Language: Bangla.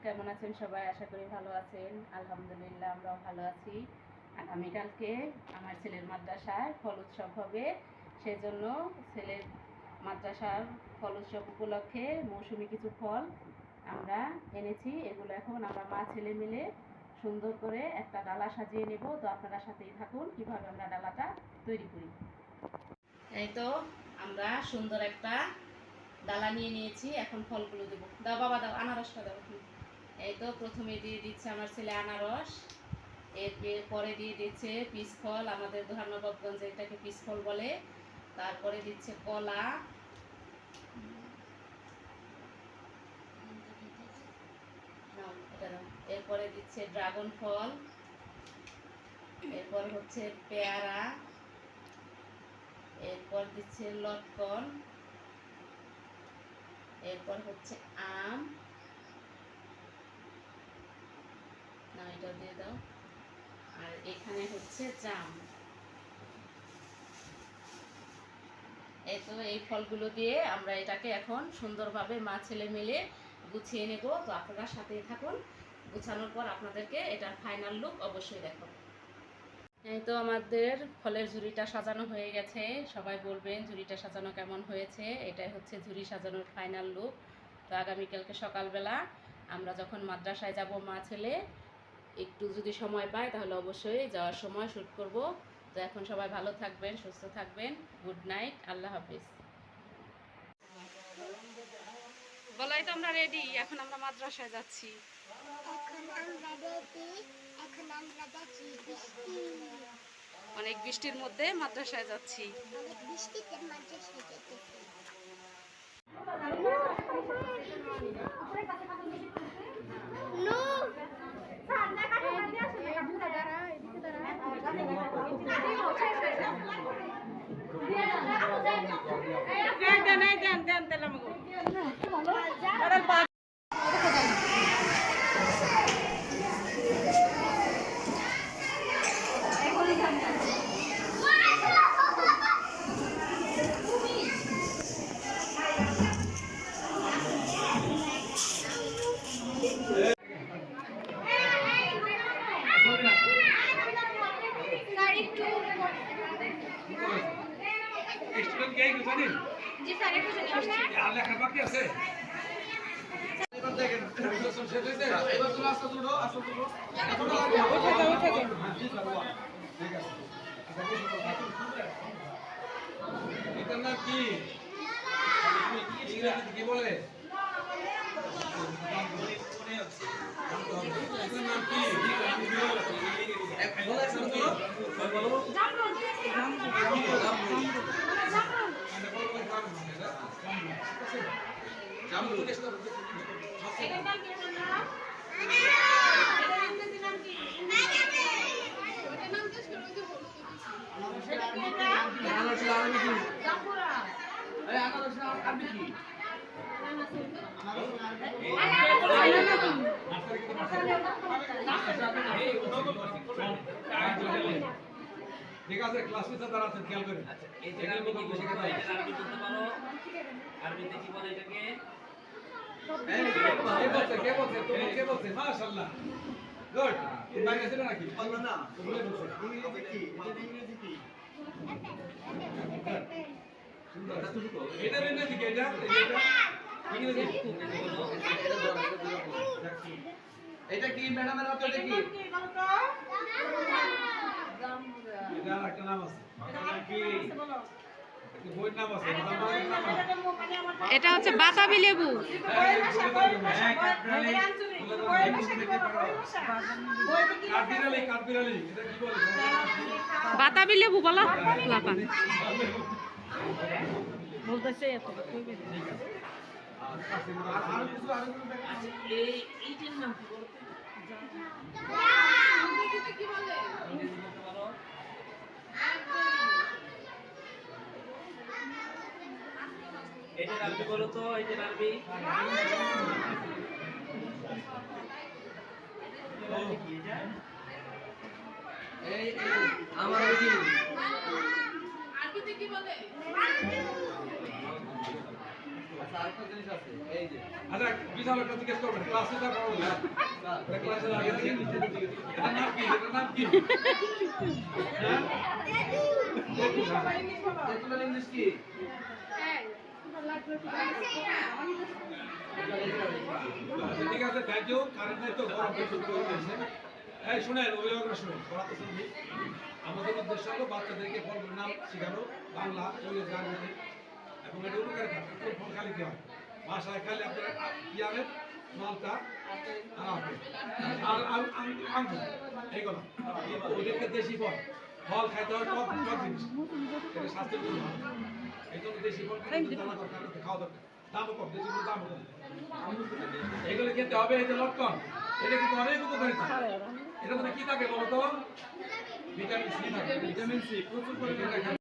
কেমন আছেন সবাই? আশা করি ভালো আছেন। আলহামদুলিল্লাহ আমরাও ভালো আছি। আগামীকালকে আমার ছেলের মাদ্রাসায় ফল উৎসব হবে, সেজন্য ছেলের মাদ্রাসার ফল উৎসব উপলক্ষে মৌসুমি কিছু ফল আমরা এনেছি। এগুলো এখন আমরা মা ছেলে মিলে সুন্দর করে একটা ডালা সাজিয়ে নেব। তো আপনারা সাথেই থাকুন কিভাবে আমরা ডালাটা তৈরি করি। এই তো আমরা সুন্দর একটা ডালা নিয়ে নিয়েছি, এখন ফলগুলো দেবো। দাও বাবা, দাও আনারসটা দাও। এই তো প্রথমে দিয়ে দিচ্ছে আমার ছেলে আনারস, এরপরে দিয়ে দিচ্ছে পিস ফল, আমাদের ধর্মনগরগঞ্জে এটাকে পিস ফল বলে। তারপরে দিচ্ছে কলা, এরপরে দিচ্ছে ড্রাগন ফল, এরপর হচ্ছে পেয়ারা, এরপর দিচ্ছে লটকন, এরপর হচ্ছে আম, না এটা দিয়ে দাও, আর এখানে হচ্ছে জাম। এই তো এই ফলগুলো দিয়ে আমরা এটাকে এখন সুন্দরভাবে মা ছেলে মিলে গুছিয়ে নেব। তো আপনারা সাথেই থাকুন, গুছানোর পর আপনাদেরকে এটার ফাইনাল লুক অবশ্যই দেখাবো। এই তো আমাদের ফলের ঝুড়িটা সাজানো হয়ে গেছে। সবাই বলবেন ঝুড়িটা সাজানো কেমন হয়েছে। এটাই হচ্ছে ঝুড়ি সাজানোর ফাইনাল লুক। তো আগামীকালকে সকালবেলা আমরা যখন মাদ্রাসায় যাব মা ছেলে, একটু যদি সময় পাই তাহলে অবশ্যই যাওয়ার সময় শ্যুট করব। তো এখন সবাই ভালো থাকবেন, সুস্থ থাকবেন। গুড নাইট, আল্লাহ হাফিজ। বলাই তো আমরা রেডি, এখন আমরা মাদ্রাসায় যাচ্ছি। অনেক বৃষ্টির মধ্যে মাদ্রাসায় যাচ্ছি। জি স্যার, একটু জন্য আসছি। আল্লাহ খাবার কি আছে? এবার দেখেন রেগুলেশন শেষ হইছে। এবার তুমি আসতে দুটো আসতে দুটো। উঠে যাও, উঠে যাও। ঠিক আছে। এটার নাম কি? ইংরেজিতে কি বলে? এটার নাম কি? বলো একটু কি? বলো। জামরুল। জামরুল এটার নাম কি? নাম ইংরেজি নাম কি? ওটার নাম কি? সেটা কি? এটা আনারস আরবি কি? জাম্বুরা। এই আনারস আরবি কি? ঠিক আছে, ক্লাস টিচার দ্বারা আছেন, খেয়াল করেন। আচ্ছা, এই যে আরবি কি শেখাতে হয়? আরবি বলতে পারো? আরবিতে কি বলে এটাকে? কে বলছে? তুমি কে বলছে? মাশাআল্লাহ, গুড। তুমি বাইরে ছিল নাকি? বললা না, তুমি বলছো ইংরেজি কি? ইংরেজি কি? এটা ইংরেজি কি? এটা ইংরেজি এটা কি ম্যাডামের হাতে? এটা কি? এটা একটা নাম আছে। এটা হচ্ছে বাতাবি লেবু। বাতাবি লেবু বলা বলতেছে। এটা আরবি বলো তো, এটা আরবি। এই আমার আরবি আরবিতে কি বলে? আরেকটা জিনিস আছে এই যে আচ্ছা বিশাল একটা জিজ্ঞেস করবেন ক্লাসে যা পড়ো না ক্লাসের আগে থেকে এটার নাম কি এটার নাম কি হ্যাঁ তেঁতুলের ইংলিশ কি ঠিক আছে থ্যাংক ইউ কারেন্ট নাই তো গরম প্রচুর করে দিয়েছে এই শুনেন অভিভাবকরা শুনেন পড়াতে শুনবি আমাদের উদ্দেশ্য হলো বাচ্চাদেরকে ফলগুলোর নাম শেখানো বাংলা ইংরেজি আরবি এবং এটা উপকারী থাকে কোন ফল খালি কি হয় বাসায় খালি আপনারা কি আনেন মালটা আর আপেল আর আঙ্গুর এইগুলো ওদেরকে দেশি ফল ফল খাইতে হয় টক টক জিনিস এটা স্বাস্থ্যের জন্য ভালো এই জন্য দেশি ফল জানা দরকার খাওয়া দরকার দামও কম দেশি ফল দামও কম এগুলো খেতে হবে এই যে লটকন এটা কিন্তু অনেক উপকারিতা এটার মধ্যে কি থাকে বলতো ভিটামিন সি থাকে ভিটামিন সি প্রচুর পরিমাণে